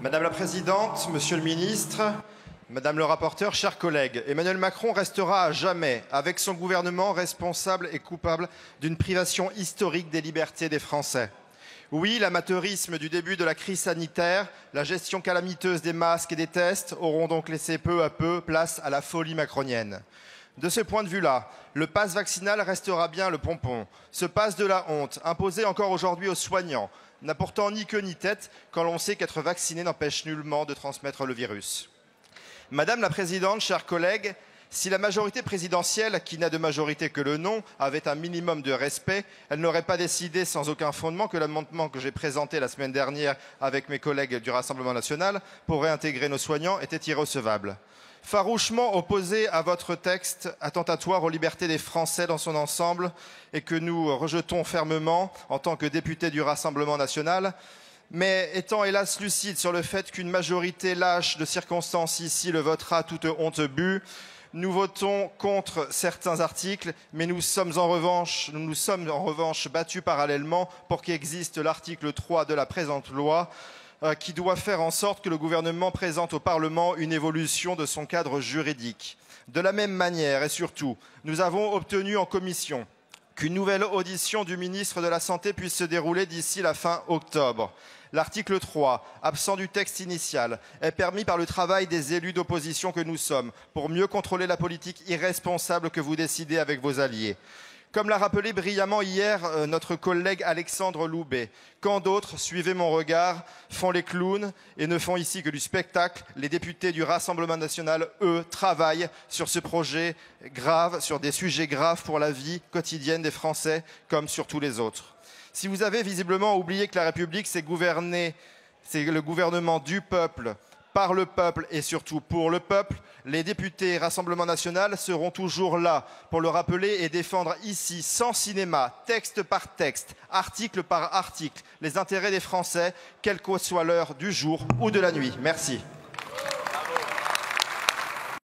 Madame la Présidente, Monsieur le Ministre, Madame le rapporteur, chers collègues, Emmanuel Macron restera à jamais, avec son gouvernement, responsable et coupable d'une privation historique des libertés des Français. Oui, l'amateurisme du début de la crise sanitaire, la gestion calamiteuse des masques et des tests auront donc laissé peu à peu place à la folie macronienne. De ce point de vue-là, le pass vaccinal restera bien le pompon. Ce pass de la honte, imposé encore aujourd'hui aux soignants, n'a pourtant ni queue ni tête quand l'on sait qu'être vacciné n'empêche nullement de transmettre le virus. Madame la Présidente, chers collègues, si la majorité présidentielle, qui n'a de majorité que le nom, avait un minimum de respect, elle n'aurait pas décidé sans aucun fondement que l'amendement que j'ai présenté la semaine dernière avec mes collègues du Rassemblement national pour réintégrer nos soignants était irrecevable. Farouchement opposé à votre texte attentatoire aux libertés des Français dans son ensemble et que nous rejetons fermement en tant que députés du Rassemblement national, mais étant hélas lucide sur le fait qu'une majorité lâche de circonstance ici le votera toute honte bue, nous votons contre certains articles, mais nous nous sommes en revanche battus parallèlement pour qu'existe l'article 3 de la présente loi qui doit faire en sorte que le gouvernement présente au Parlement une évolution de son cadre juridique. De la même manière et surtout, nous avons obtenu en commission qu'une nouvelle audition du ministre de la Santé puisse se dérouler d'ici la fin octobre. L'article 3, absent du texte initial, est permis par le travail des élus d'opposition que nous sommes pour mieux contrôler la politique irresponsable que vous décidez avec vos alliés. Comme l'a rappelé brillamment hier notre collègue Alexandre Loubet, quand d'autres, suivez mon regard, font les clowns et ne font ici que du spectacle, les députés du Rassemblement national, eux, travaillent sur ce projet grave, sur des sujets graves pour la vie quotidienne des Français, comme sur tous les autres. Si vous avez visiblement oublié que la République, c'est le gouvernement du peuple, par le peuple et surtout pour le peuple, les députés Rassemblement national seront toujours là pour le rappeler et défendre ici, sans cinéma, texte par texte, article par article, les intérêts des Français, quelle que soit l'heure du jour ou de la nuit. Merci.